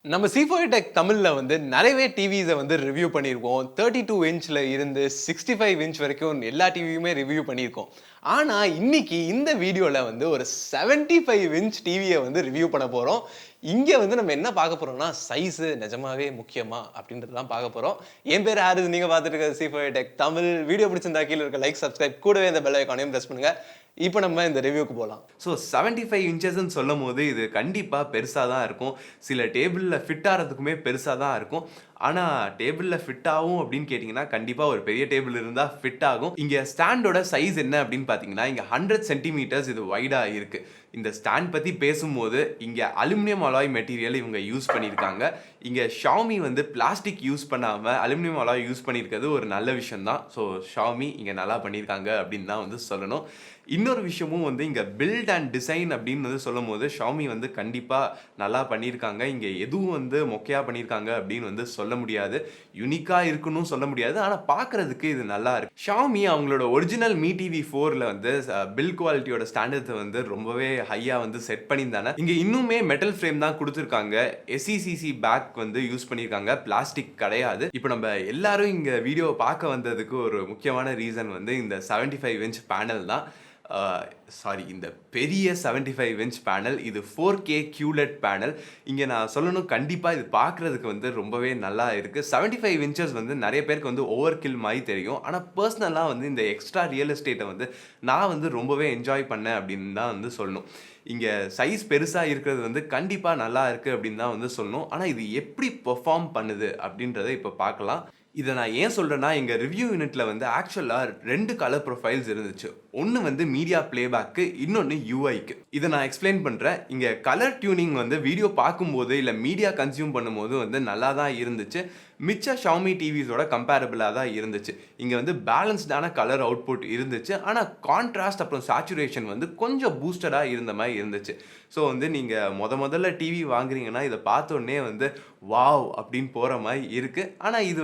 நம்ம Mediatek தமிழ்ல நிறையவே டிவிஸ ரிவ்யூ பண்ணியிருக்கோம். 32 இன்ச்ல இருந்து 65 இன்ச் வரைக்கும் எல்லா டிவியுமே ரிவ்யூ பண்ணியிருக்கோம். ஆனா, இன்னைக்கு இந்த வீடியோல ஒரு 75 இன்ச் டிவிய ரிவ்யூ பண்ண போறோம். இங்க நம்ம என்ன பார்க்க போறோம்னா, சைஸ் நிஜமாவே முக்கியமா அப்படின்றது தான் பார்க்க போறோம். என் பேரு ஹாரிஸ். நீங்க பார்த்துட்டு இருக்கிறது Mediatek தமிழ். வீடியோ பிடிச்சிருந்தா கீழ இருக்க லைக், சப்ஸ்கிரைப் கூடவே இந்த பெல் ஐகானையும் பிரஸ் பண்ணுங்க. இப்போ நம்ம இந்த ரிவ்யூக்கு போலாம். 75 இன்ச்சஸ்ன்னு சொல்லும்போது இது கண்டிப்பா பெருசா தான் இருக்கும். சில டேபிள்ல ஃபிட் ஆறதுக்குமே பெருசா தான் இருக்கும். ஆனா டேபிள்ல ஃபிட் ஆகும் அப்படின்னு கேட்டீங்கன்னா, கண்டிப்பா ஒரு பெரிய டேபிள் இருந்தா ஃபிட் ஆகும். இங்க ஸ்டாண்டோட சைஸ் என்ன அப்படின்னு பார்த்தீங்கன்னா, இங்க 100 சென்டிமீட்டர்ஸ் இது வைடா இருக்கு. இந்த ஸ்டாண்ட் பத்தி பேசும்போது இங்க அலுமினியம் அலாய் மெட்டீரியல் இவங்க யூஸ் பண்ணியிருக்காங்க. இங்க Xiaomi பிளாஸ்டிக் யூஸ் பண்ணாம அலுமினியம் அலாய் யூஸ் பண்ணியிருக்கிறது ஒரு நல்ல விஷயம் தான். ஸோ Xiaomi இங்க நல்லா பண்ணியிருக்காங்க அப்படின்னு தான் சொல்லணும். இன்னொரு விஷயமும் இங்க பில்ட் அண்ட் டிசைன் அப்படின்னு சொல்லும்போது Xiaomi கண்டிப்பா நல்லா பண்ணியிருக்காங்க. இங்க எதுவும் மொக்கையா பண்ணியிருக்காங்க அப்படின்னு சொல்ல முடியாது. யுனிக்கா இருக்குன்னு சொல்ல முடியாது. ஆனா பார்க்கிறதுக்கு இது நல்லா இருக்கு. Xiaomi அவங்களோட ஒரிஜினல் Mi TV 4ல பில்ட் குவாலிட்டியோட ஸ்டாண்டர்ட்ஸ் ரொம்பவே ஹையா செட் பண்ணியிருந்தாங்க. இங்க இன்னுமே மெட்டல் ஃப்ரேம் தான் கொடுத்துருக்காங்க. SECC பேக் யூஸ் பண்ணியிருக்காங்க. பிளாஸ்டிக் கிடையாது. இப்போ நம்ம எல்லாரும் இங்க வீடியோ பார்க்க வந்ததுக்கு ஒரு முக்கியமான ரீசன் இந்த 75 இன்ச் பேனல் தான். இந்த பெரிய 75 இன்ச் பேனல். இது 4K QLED பேனல். இங்கே நான் சொல்லணும், கண்டிப்பாக இது பார்க்குறதுக்கு ரொம்பவே நல்லா இருக்குது. 75 இன்ச்சஸ் நிறைய பேருக்கு ஓவர் கில் மாதிரி தெரியும். ஆனால் பர்சனலாக இந்த எக்ஸ்ட்ரா ரியல் எஸ்டேட்டை நான் ரொம்பவே என்ஜாய் பண்ணேன் அப்படின்னு தான் சொல்லணும். இங்கே சைஸ் பெருசாக இருக்கிறது கண்டிப்பாக நல்லா இருக்குது அப்படின்னு தான் சொல்லணும். ஆனால் இது எப்படி பெர்ஃபார்ம் பண்ணுது அப்படின்றத இப்போ பார்க்கலாம். இதை நான் ஏன் சொல்கிறேன்னா, எங்கள் ரிவ்யூ யூனிட்ல ஆக்சுவலாக 2 கலர் ப்ரொஃபைல்ஸ் இருந்துச்சு. ஒன்று மீடியா பிளேபேக்கு, இன்னொன்று யூஐக்கு. இதை நான் எக்ஸ்பிளைன் பண்ணுறேன். இங்கே கலர் டியூனிங் வீடியோ பார்க்கும்போது இல்லை மீடியா கன்சியூம் பண்ணும்போது நல்லா தான் இருந்துச்சு. மிச்ச Xiaomi டிவிஸோட கம்பேரபிளாக தான் இருந்துச்சு. இங்கே பேலன்ஸ்டான கலர் அவுட்புட் இருந்துச்சு. ஆனால் கான்ட்ராஸ்ட் அப்புறம் சேச்சுரேஷன் கொஞ்சம் பூஸ்டடாக இருந்த மாதிரி இருந்துச்சு. ஸோ நீங்கள் முதல்ல டிவி வாங்குறீங்கன்னா இதை பார்த்தோன்னே வாவ் அப்படின்னு போகிற மாதிரி இருக்குது. ஆனால் இது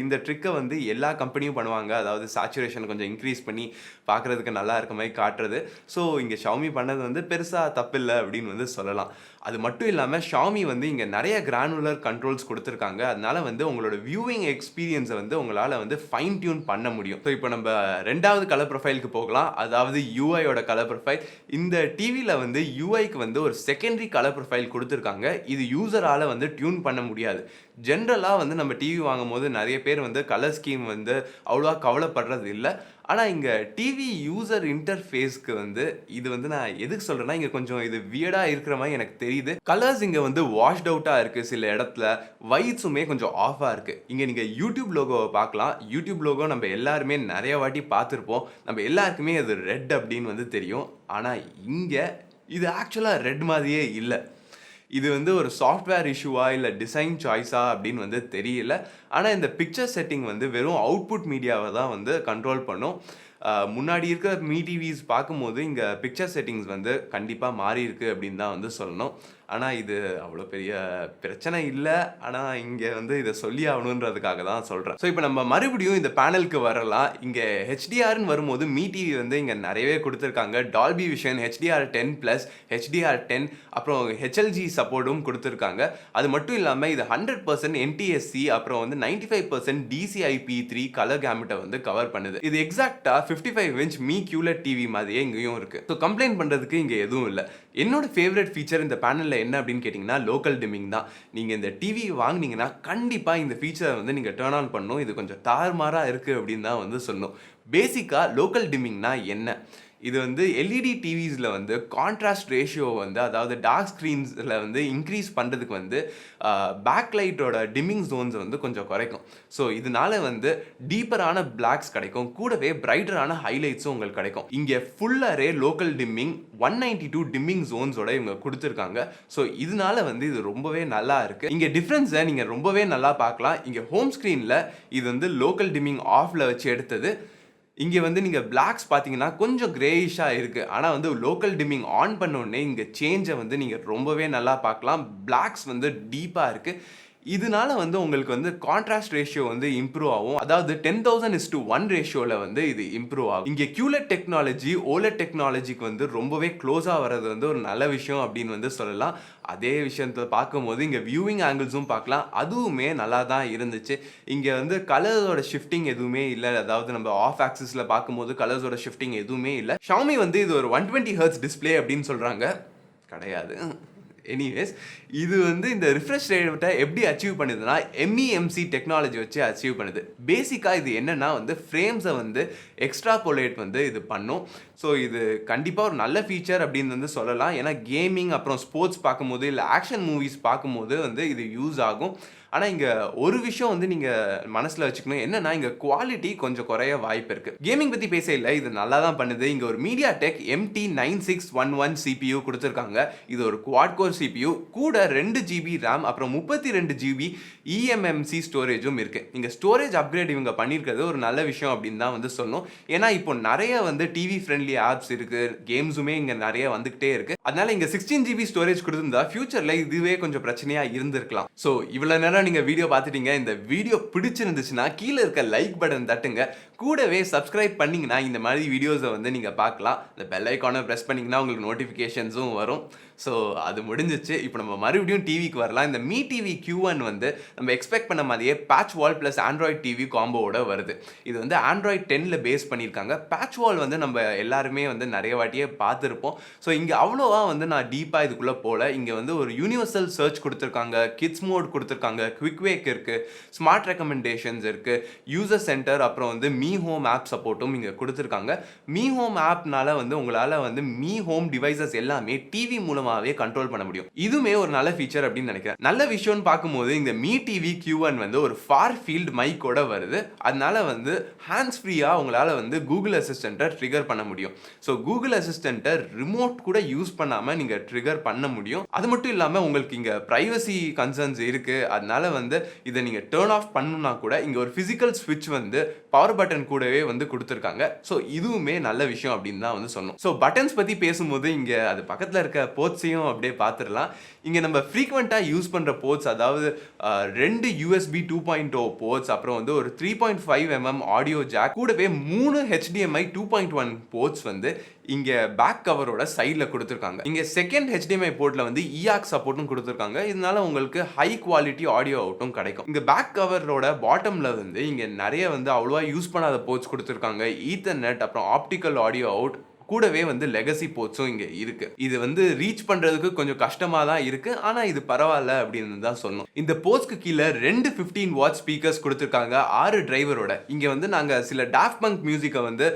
இந்த ட்ரிக்கை எல்லா கம்பெனியும் பண்ணுவாங்க. அதாவது சேச்சுரேஷன் கொஞ்சம் இன்க்ரீஸ் பண்ணி பார்க்குறதுக்கு நல்லா இருக்க மாதிரி காட்டுறது. ஸோ இங்கே Xiaomi பண்ணது பெருசாக தப்பில்லை அப்படின்னு சொல்லலாம். அது மட்டும் இல்லாமல் Xiaomi இங்கே நிறைய கிரானுலர் கண்ட்ரோல்ஸ் கொடுத்துருக்காங்க. அதனால உங்களோட வியூவிங் எக்ஸ்பீரியன்ஸை உங்களால் ஃபைன் டியூன் பண்ண முடியும். ஸோ இப்போ நம்ம ரெண்டாவது கலர் ப்ரொஃபைலுக்கு போகலாம். அதாவது யூஐயோட கலர் ப்ரொஃபைல். இந்த டிவியில் யூஐக்கு ஒரு செகண்டரி கலர் ப்ரொஃபைல் கொடுத்துருக்காங்க. இது யூசரால் டியூன் பண்ண முடியாது. ஜென்ரலாக நம்ம டிவி வாங்கும் போது நிறைய பேர் கலர் ஸ்கீம் அவ்வளோவா கவலைப்படுறது இல்லை. ஆனால் இங்கே டிவி யூசர் இன்டர்ஃபேஸ்க்கு இது நான் எதுக்கு சொல்கிறேன்னா, இங்கே கொஞ்சம் இது வியர்டாக இருக்கிற மாதிரி எனக்கு தெரியுது. கலர்ஸ் இங்கே வாஷ்ட் அவுட்டாக இருக்குது. சில இடத்துல வைட்ஸுமே கொஞ்சம் ஆஃபாக இருக்குது. இங்கே நீங்கள் யூடியூப் லோகோவை பார்க்கலாம். யூடியூப் லோகோ நம்ம எல்லாருமே நிறைய வாட்டி பார்த்துருப்போம். நம்ம எல்லாருக்குமே அது ரெட் அப்படின்னு தெரியும். ஆனால் இங்கே இது ஆக்சுவலாக ரெட் மாதிரியே இல்லை. இது ஒரு சாஃப்ட்வேர் இஷ்யூவா இல்லை டிசைன் சாய்ஸா அப்படின்னு தெரியல. ஆனால் இந்த பிக்சர் செட்டிங் வெறும் அவுட்புட் மீடியாவை தான் கண்ட்ரோல் பண்ணும். முன்னாடி இருக்கிற Mi TVs பார்க்கும்போது இங்கே பிக்சர் செட்டிங்ஸ் கண்டிப்பாக மாறி இருக்கு அப்படின்னு தான் சொல்லணும். ஆனால் இது அவ்வளோ பெரிய பிரச்சனை இல்லை. ஆனால் இங்கே இதை சொல்லி ஆகணுன்றதுக்காக தான் சொல்கிறேன். ஸோ இப்போ நம்ம மறுபடியும் இந்த பேனலுக்கு வரலாம். இங்கே HDRன்னு வரும்போது Mi TV இங்கே நிறையவே கொடுத்துருக்காங்க. டால்பி விஷன், HDR10+, HDR10, அப்புறம் HLG சப்போர்ட்டும் கொடுத்துருக்காங்க. அது மட்டும் இல்லாமல் இது 100% NTSC, அப்புறம் 95% DCI-P3 கலர் கேமிட்டை கவர் பண்ணுது. இது எக்ஸாக்டாக 55 இன்ச் Mi QLED TV மாதிரியே இங்கேயும் இருக்குது. ஸோ கம்ப்ளைண்ட் பண்ணுறதுக்கு இங்கே எதுவும் இல்லை. என்னோட ஃபேவரட் ஃபீச்சர் இந்த பேனலில் என்ன அப்படின்னு கேட்டிங்கன்னா, லோக்கல் டிம்மிங் தான். நீங்கள் இந்த டிவி வாங்கினீங்கன்னா கண்டிப்பாக இந்த ஃபீச்சரை நீங்கள் டர்ன் ஆன் பண்ணணும். இது கொஞ்சம் தாறுமாறாக இருக்குது அப்படின்னு தான் சொல்லணும். பேசிக்காக லோக்கல் டிம்மிங்னா என்ன? இது எல்இடி டிவிஸில் கான்ட்ராஸ்ட் ரேஷியோ அதாவது டார்க் ஸ்க்ரீன்ஸில் இன்க்ரீஸ் பண்ணுறதுக்கு பேக் லைட்டோட டிம்மிங் ஜோன்ஸை கொஞ்சம் குறைக்கும். ஸோ இதனால டீப்பரான பிளாக்ஸ் கிடைக்கும். கூடவே பிரைட்டரான ஹைலைட்ஸும் உங்களுக்கு கிடைக்கும். இங்கே full array local dimming 192 dimming ஜோன்ஸோட இவங்க கொடுத்துருக்காங்க. ஸோ இதனால இது ரொம்பவே நல்லா இருக்குது. இங்கே டிஃப்ரென்ஸை நீங்கள் ரொம்பவே நல்லா பார்க்கலாம். இங்கே ஹோம் ஸ்க்ரீனில் இது லோக்கல் டிம்மிங் ஆஃபில் வச்சு எடுத்தது. இங்கே நீங்கள் பிளாக்ஸ் பார்த்தீங்கன்னா கொஞ்சம் கிரேயிஷாக இருக்குது. ஆனால் லோக்கல் டிம்மிங் ஆன் பண்ணோடனே இங்கே சேஞ்சை நீங்கள் ரொம்பவே நல்லா பார்க்கலாம். பிளாக்ஸ் டீப்பாக இருக்குது. இதனால வந்து உங்களுக்கு வந்து கான்ட்ராஸ்ட் ரேஷியோ வந்து இம்ப்ரூவ் ஆகும். அதாவது 10,000:1 ரேஷியோல வந்து இது இம்ப்ரூவ் ஆகும். இங்க QLED டெக்னாலஜி OLED டெக்னாலஜிக்கு வந்து ரொம்பவே க்ளோஸா வர்றது வந்து ஒரு நல்ல விஷயம் அப்படின்னு வந்து சொல்லலாம். அதே விஷயத்தை பார்க்கும்போது இங்க வியூவிங் ஆங்கிள்ஸும் பார்க்கலாம். அதுவுமே நல்லா தான் இருந்துச்சு. இங்க வந்து கலர்ஸோட ஷிஃப்டிங் எதுவுமே இல்ல. அதாவது நம்ம ஆஃப் ஆக்சிஸ்ல பார்க்கும்போது கலர்ஸோட ஷிஃப்டிங் எதுவுமே இல்ல. Xiaomi வந்து இது ஒரு 120 Hz டிஸ்ப்ளே அப்படின்னு சொல்றாங்க. கிடையாது. எனிவேஸ் இது வந்து இந்த ரிஃப்ரெஷ் ரேட்டை எப்படி அச்சீவ் பண்ணுதுன்னா eMMC டெக்னாலஜி வச்சு அச்சீவ் பண்ணுது. பேசிக்காக இது என்னன்னா வந்து ஃப்ரேம்ஸை வந்து எக்ஸ்ட்ராபோலேட் வந்து இது பண்ணும். ஸோ இது கண்டிப்பாக ஒரு நல்ல ஃபீச்சர் அப்படின்னு வந்து சொல்லலாம். ஏன்னா கேமிங் அப்புறம் ஸ்போர்ட்ஸ் பார்க்கும்போது இல்லை ஆக்ஷன் மூவிஸ் பார்க்கும்போது வந்து இது யூஸ் ஆகும். ஆனால் இங்கே ஒரு விஷயம் வந்து நீங்கள் மனசில் வச்சுக்கணும், என்னன்னா இங்கே குவாலிட்டி கொஞ்சம் குறைய வாய்ப்பு இருக்குது. கேமிங் பற்றி பேச இல்லை, இது நல்லா தான் பண்ணுது. இங்கே ஒரு Mediatek MT9611 CPU கொடுத்துருக்காங்க. இது ஒரு குவாட் கோர் CPU கூட 2 GB RAM அப்புறம் 32 GB eMMC ஸ்டோரேஜும் இருக்குது. இங்கே ஸ்டோரேஜ் அப்கிரேட் இவங்க பண்ணியிருக்கிறது ஒரு நல்ல விஷயம் அப்படின்னு தான் வந்து சொல்லணும். ஏன்னா இப்போ நிறைய வந்து டிவி ஃப்ரெண்ட்லி ஆப்ஸ் இருக்குது, கேம்ஸுமே இங்கே நிறைய வந்துக்கிட்டே இருக்குது. அதனால இங்கே 16 GB ஸ்டோரேஜ் கொடுத்துருந்தா ஃபியூச்சரில் இதுவே கொஞ்சம் பிரச்சனையாக இருந்திருக்கலாம். ஸோ இவ்வளோ நேரம் நீங்க வீடியோ பார்த்துட்டீங்க. இந்த வீடியோ பிடிச்சிருந்துச்சுன்னா கீழே இருக்க லைக் பட்டன் தட்டுங்க. கூடவே சப்ஸ்கிரைப் பண்ணீங்கன்னா இந்த மாதிரி வீடியோஸை வந்து நீங்க பார்க்கலாம். இந்த பெல் ஐக்கானை பிரஸ் பண்ணீங்கன்னா உங்களுக்கு நோட்டிஃபிகேஷன்ஸும் வரும். ஸோ அது முடிஞ்சிச்சு. இப்போ நம்ம மறுபடியும் டிவிக்கு வரலாம். இந்த Mi TV Q1 வந்து நம்ம எக்ஸ்பெக்ட் பண்ண மாதிரியே PatchWall plus Android TV காம்போவோட வருது. இது வந்து ஆண்ட்ராய்ட் 10ல பேஸ் பண்ணியிருக்காங்க. பேட்ச் வால் வந்து நம்ம எல்லாருமே வந்து நிறைய வாட்டியே பார்த்துருப்போம். ஸோ இங்கே அவ்வளோவா வந்து நான் டீப்பாக இதுக்குள்ளே போகல. இங்கே வந்து ஒரு யூனிவர்சல் சர்ச் கொடுத்துருக்காங்க, கிட்ஸ் மோட் கொடுத்துருக்காங்க, குவிக் வேக் இருக்குது, ஸ்மார்ட் ரெக்கமெண்டேஷன்ஸ் இருக்குது, யூசர் சென்டர், அப்புறம் வந்து Mi Home ஆப் சப்போர்ட்டும் இங்கே கொடுத்துருக்காங்க. Mi Home ஆப்னால வந்து உங்களால் வந்து Mi Home டிவைசஸ் எல்லாமே டிவி மூலமாகவே கண்ட்ரோல் பண்ண முடியும். இதுவுமே ஒரு நல்ல ஃபீச்சர் அப்படின்னு நினைக்கிறேன். நல்ல விஷயம்னு பார்க்கும்போது இந்த Mi TV Q1 வந்து ஒரு farfield மைக்கோட வருது. அதனால வந்து ஹேண்ட்ஸ் ஃப்ரீயாக உங்களால் வந்து கூகுள் அசிஸ்டண்ட்டை ட்ரிகர் பண்ண முடியும். ஸோ கூகுள் அசிஸ்டண்ட்டை ரிமோட் கூட யூஸ் பண்ணாமல் நீங்கள் ட்ரிகர் பண்ண முடியும். அது மட்டும் இல்லாமல் உங்களுக்கு இங்கே ப்ரைவசி கன்சர்ன்ஸ் இருக்குது. அதனால வந்து இதை நீங்கள் டர்ன் ஆஃப் பண்ணணும்னா கூட இங்கே ஒரு ஃபிசிக்கல் ஸ்விட்ச் வந்து பவர் பட்டன் கூடவே வந்து கொடுத்துருக்காங்க. ஸோ இதுவுமே நல்ல விஷயம் அப்படின்னு தான் வந்து சொன்னோம். ஸோ பட்டன்ஸ் பற்றி பேசும்போது இங்கே அது பக்கத்தில் இருக்க போர்ட்ஸையும் அப்படியே பார்த்துடலாம். இங்கே நம்ம ஃப்ரீக்வெண்ட்டாக யூஸ் பண்ணுற போர்ட்ஸ், அதாவது 2 USB 2.0 போர்ட்ஸ், அப்புறம் வந்து ஒரு 3.5mm ஆடியோ ஜாக், கூடவே 3 HDMI 2.1 போர்ட்ஸ் வந்து இங்கே பேக் கவரோட சைடில் கொடுத்துருக்காங்க. இங்கே செகண்ட் HDMI போர்ட்டில் வந்து EAC சப்போர்ட்டும் கொடுத்துருக்காங்க. இதனால உங்களுக்கு ஹை குவாலிட்டி ஆடியோ அவுட்டும் கிடைக்கும். இங்கே பேக் கவரோட பாட்டமில் வந்து இங்கே நிறைய வந்து அவ்வளோவா யூஸ் பண்ணாத போர்ட்ஸ் கொடுத்துருக்காங்க. ஈத்தர்நெட், அப்புறம் ஆப்டிக்கல் ஆடியோ அவுட், கூடவே வந்து லெகசி போர்ட்ஸும் இங்கே இருக்கு. இது வந்து ரீச் பண்ணுறதுக்கு கொஞ்சம் கஷ்டமாக தான் இருக்கு, ஆனால் இது பரவாயில்ல அப்படின்னு தான் சொல்லணும். இந்த போர்ட்ஸ்க்கு கீழே 2 15 வாட் ஸ்பீக்கர்ஸ் கொடுத்துருக்காங்க 6 டிரைவரோட. இங்கே வந்து நாங்கள் சில டாஃப்ட் பங்க் மியூசிக்கை வந்து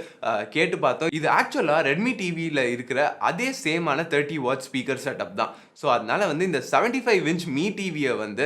கேட்டு பார்த்தோம். இது ஆக்சுவலாக ரெட்மி டிவியில் இருக்கிற அதே சேமான 30 வாட் ஸ்பீக்கர் செட்டப் தான். ஸோ அதனால வந்து இந்த 75 இன்ச் Mi டிவியை வந்து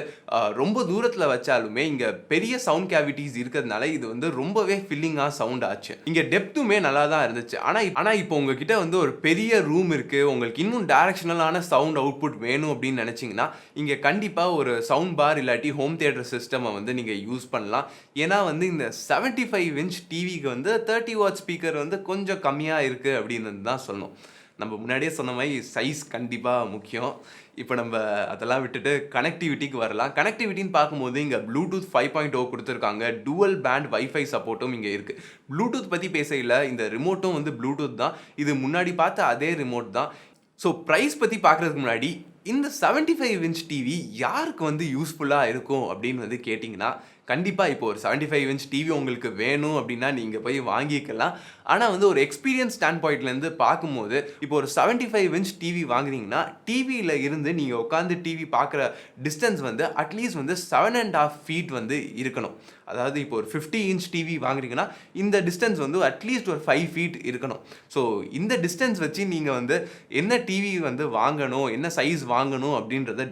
ரொம்ப தூரத்தில் வச்சாலுமே இங்கே பெரிய சவுண்ட் கேவிட்டிஸ் இருக்கிறதுனால இது வந்து ரொம்பவே ஃபில்லிங்காக சவுண்ட் ஆச்சு. இங்கே டெப்த்துமே நல்லா தான் இருந்துச்சு. ஆனால் இப்போ உங்ககிட்ட வந்து ஒரு பெரிய ரூம் இருக்கு, உங்களுக்கு இன்னும் டைரக்ஷனலான சவுண்ட் அவுட்புட் வேணும் அப்படின்னு நினைச்சீங்கன்னா இங்கே கண்டிப்பாக ஒரு சவுண்ட் பார் இல்லாட்டி ஹோம் தியேட்டர் சிஸ்டமை வந்து நீங்கள் யூஸ் பண்ணலாம். ஏன்னா வந்து இந்த 75 இன்ச் டிவிக்கு வந்து 30 வாட் ஸ்பீக்கர் வந்து கொஞ்சம் கம்மியாக இருக்கு அப்படின்னு தான் சொல்லணும். நம்ம முன்னாடியே சொன்ன மாதிரி சைஸ் கண்டிப்பாக முக்கியம். இப்போ நம்ம அதெல்லாம் விட்டுட்டு கனெக்டிவிட்டிக்கு வரலாம். கனெக்டிவிட்டின்னு பார்க்கும்போது இங்கே ப்ளூடூத் 5.0 கொடுத்துருக்காங்க. டூவல் பேண்ட் வைஃபை சப்போர்ட்டும் இங்கே இருக்குது. ப்ளூடூத் பற்றி பேசல, இந்த ரிமோட்டும் வந்து ப்ளூடூத் தான். இது முன்னாடி பார்த்த அதே ரிமோட் தான். ஸோ ப்ரைஸ் பற்றி பார்க்குறதுக்கு முன்னாடி இந்த 75 இன்ச் டிவி யாருக்கு வந்து யூஸ்ஃபுல்லாக இருக்கும் அப்படின்னு வந்து கேட்டிங்கன்னா, கண்டிப்பாக இப்போ ஒரு 75 இன்ச் டிவி உங்களுக்கு வேணும் அப்படின்னா நீங்கள் போய் வாங்கிக்கலாம். ஆனால் வந்து ஒரு எக்ஸ்பீரியன்ஸ் ஸ்டாண்ட் பாயிண்ட்லேருந்து பார்க்கும்போது இப்போ ஒரு 75 இன்ச் டிவி வாங்குறீங்கன்னா டிவியில் இருந்து நீங்கள் உட்காந்து டிவி பார்க்குற டிஸ்டன்ஸ் வந்து அட்லீஸ்ட் வந்து 7.5 feet வந்து இருக்கணும். அதாவது இப்போ ஒரு 50 இன்ச் டிவி வாங்குறீங்கன்னா இந்த டிஸ்டன்ஸ் வந்து அட்லீஸ்ட் ஒரு 5 feet இருக்கணும். ஸோ இந்த டிஸ்டன்ஸ் வச்சு நீங்கள் வந்து என்ன டிவி வந்து வாங்கணும், என்ன சைஸ் வாங்கணும் அப்படின்றத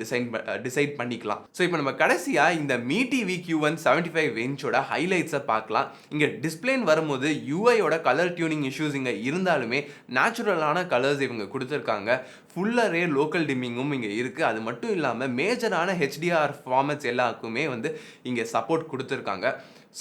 டிசைட் பண்ணிக்கலாம். ஸோ இப்போ நம்ம கடைசியாக இந்த Mi TV Q1 75 இன்ச்சோட ஹைலைட்ஸை பார்க்கலாம். இங்கே டிஸ்பிளேன்னு வரும்போது யூஐயோட கலர் டியூனிங் இஷ்யூஸ் இங்கே இருந்தாலுமே நேச்சுரலான கலர்ஸ் இவங்க கொடுத்துருக்காங்க. ஃபுல் அரே லோக்கல் டிம்மிங்கும் இங்கே இருக்குது. அது மட்டும் இல்லாமல் மேஜரான HDR ஃபார்மேட்ஸ் எல்லாருக்குமே வந்து இங்கே சப்போர்ட் கொடுத்துருக்காங்க.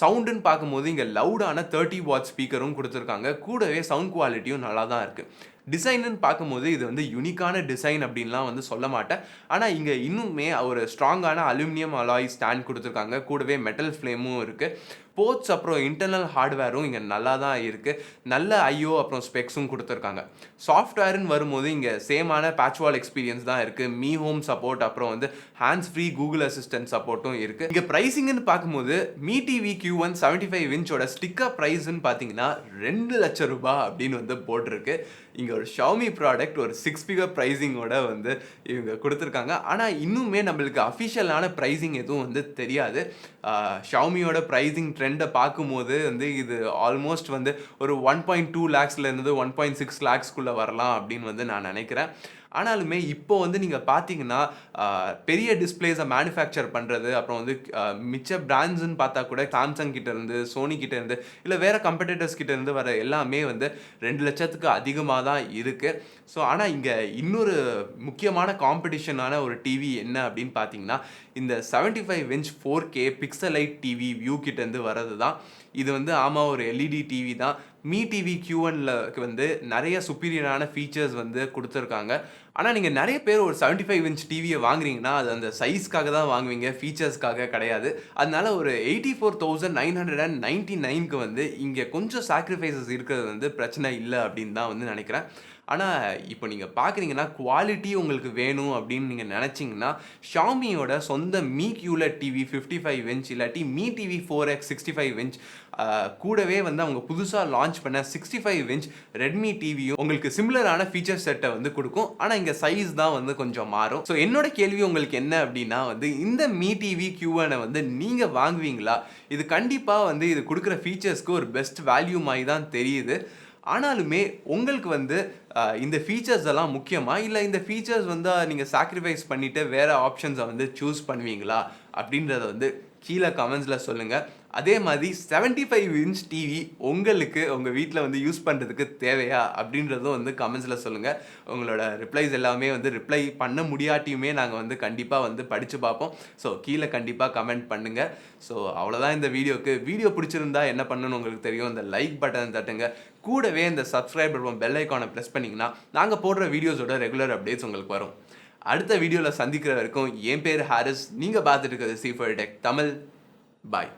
சவுண்டுன்னு பார்க்கும்போது இங்கே லவுடான 30 வாட் ஸ்பீக்கரும் கொடுத்துருக்காங்க. கூடவே சவுண்ட் குவாலிட்டியும் நல்லா தான் இருக்குது. டிசைன்னு பார்க்கும்போது இது வந்து யூனிக்கான டிசைன் அப்படின்லாம் வந்து சொல்ல மாட்டேன். ஆனால் இங்கே இன்னுமே ஒரு ஸ்ட்ராங்கான அலுமினியம் அலாய் ஸ்டாண்ட் கொடுத்துருக்காங்க. கூடவே மெட்டல் ஃப்ளேமும் இருக்குது. போர்ட்ஸ் அப்புறம் இன்டர்னல் ஹார்ட்வேரும் இங்கே நல்லா தான் இருக்குது. நல்ல ஐஓ அப்புறம் ஸ்பெக்ஸும் கொடுத்துருக்காங்க. சாஃப்ட்வேர்னு வரும்போது இங்கே சேமான பேட்ச்வால் எக்ஸ்பீரியன்ஸ் தான் இருக்குது. மீ ஹோம் சப்போர்ட் அப்புறம் வந்து ஹேண்ட்ஸ் ஃப்ரீ கூகுள் அசிஸ்டன்ட் சப்போர்ட்டும் இருக்குது. இங்கே ப்ரைஸிங்னு பார்க்கும்போது Mi TV Q1 75 இன்ச்சோட ஸ்டிக்கர் ப்ரைஸ்ன்னு பார்த்தீங்கன்னா 2 லட்சம் ரூபாய் அப்படின்னு வந்து போட்டிருக்கு. இங்கே ஒரு Xiaomi ப்ராடக்ட் ஒரு 6 ஃபிகர் ப்ரைஸிங்கோட வந்து இவங்க கொடுத்துருக்காங்க. ஆனால் இன்னுமே நம்மளுக்கு அஃபிஷியலான ப்ரைஸிங் எதுவும் வந்து தெரியாது. ஷாமியோட ப்ரைஸிங் ட்ரெண்டை பார்க்கும்போது வந்து இது ஆல்மோஸ்ட் வந்து ஒரு 1.2 லேக்ஸ்லேருந்து 1.6 லேக்ஸ்க்குள்ளே வரலாம் அப்படின்னு வந்து நான் நினைக்கிறேன். ஆனாலுமே இப்போ வந்து நீங்கள் பார்த்தீங்கன்னா பெரிய டிஸ்பிளேஸை மேனுஃபேக்சர் பண்ணுறது அப்புறம் வந்து மிச்ச பிராண்ட்ஸ்ன்னு பார்த்தா கூட சாம்சங் கிட்டேருந்து சோனி கிட்டேருந்து இல்லை வேறு கம்பெட்டிட்டர்ஸ் கிட்டேருந்து வர எல்லாமே வந்து 2 லட்சத்துக்கு அதிகமாக தான் இருக்குது. ஸோ ஆனால் இங்கே இன்னொரு முக்கியமான காம்படிஷனான ஒரு டிவி என்ன அப்படின்னு பார்த்தீங்கன்னா இந்த 75 inch 4K pixelate TV view கிட்டேருந்து வர்றது தான். இது வந்து ஆமாம் ஒரு எல்இடி டிவி தான். Mi TV Q1ல வந்து நிறைய சுப்பீரியரான ஃபீச்சர்ஸ் வந்து கொடுத்துருக்காங்க. ஆனால் நீங்கள் நிறைய பேர் ஒரு 75 இன்ச் டிவியை வாங்குறீங்கன்னா அது அந்த சைஸ்க்காக தான் வாங்குவீங்க, ஃபீச்சர்ஸ்க்காக கிடையாது. அதனால ஒரு 84,999க்கு வந்து இங்கே கொஞ்சம் சாக்ரிஃபைசஸ் இருக்கிறது வந்து பிரச்சனை இல்லை அப்படின்னு தான் வந்து நினைக்கிறேன். ஆனால் இப்போ நீங்கள் பார்க்குறீங்கன்னா குவாலிட்டி உங்களுக்கு வேணும் அப்படின்னு நீங்கள் நினச்சிங்கன்னா ஷாமியோட சொந்த Mi QLED TV 55 இன்ச் இல்லாட்டி Mi TV 4X 65 இன்ச் கூடவே வந்து அவங்க புதுசாக லான்ச் பண்ண 65 இன்ச் ரெட்மி டிவியும் உங்களுக்கு சிமிலரான ஃபீச்சர் செட்டை வந்து கொடுக்கும். ஆனால் இங்கே சைஸ் தான் வந்து கொஞ்சம் மாறும். ஸோ என்னோட கேள்வி உங்களுக்கு என்ன அப்படின்னா வந்து இந்த Mi TV Q1 வந்து நீங்கள் வாங்குவீங்களா? இது கண்டிப்பாக வந்து இது கொடுக்குற ஃபீச்சர்ஸ்க்கு ஒரு பெஸ்ட் வேல்யூ மாதிரி தான் தெரியுது. ஆனாலுமே உங்களுக்கு வந்து இந்த ஃபீச்சர்ஸ் எல்லாம் முக்கியமா இல்லை இந்த ஃபீச்சர்ஸ் வந்து நீங்கள் சாக்ரிஃபைஸ் பண்ணிவிட்டு வேறு ஆப்ஷன்ஸை வந்து சூஸ் பண்ணுவீங்களா அப்படின்றத வந்து கீழே கமெண்ட்ஸில் சொல்லுங்கள். அதே மாதிரி 75 இன்ச் டிவி உங்களுக்கு உங்கள் வீட்டில் வந்து யூஸ் பண்ணுறதுக்கு தேவையா அப்படின்றதும் வந்து கமெண்ட்ஸில் சொல்லுங்கள். உங்களோட ரிப்ளைஸ் எல்லாமே வந்து ரிப்ளை பண்ண முடியாட்டியுமே நாங்கள் வந்து கண்டிப்பாக வந்து படித்து பார்ப்போம். ஸோ கீழே கண்டிப்பாக கமெண்ட் பண்ணுங்கள். ஸோ அவ்வளோதான் இந்த வீடியோக்கு. வீடியோ பிடிச்சிருந்தா என்ன பண்ணணும்னு உங்களுக்கு தெரியும். இந்த லைக் பட்டன் தட்டுங்க. கூடவே இந்த சப்ஸ்கிரைப் பண்ணுவோம் பெல் ஐக்கானை ப்ரெஸ் பண்ணிங்கன்னா நாங்கள் போடுற வீடியோஸோட ரெகுலர் அப்டேட்ஸ் உங்களுக்கு வரும். அடுத்த வீடியோவில் சந்திக்கிற வரைக்கும் என் பேர் ஹாரிஸ். நீங்கள் பார்த்துட்டு இருக்கிறது C4 Tech தமிழ். பாய்.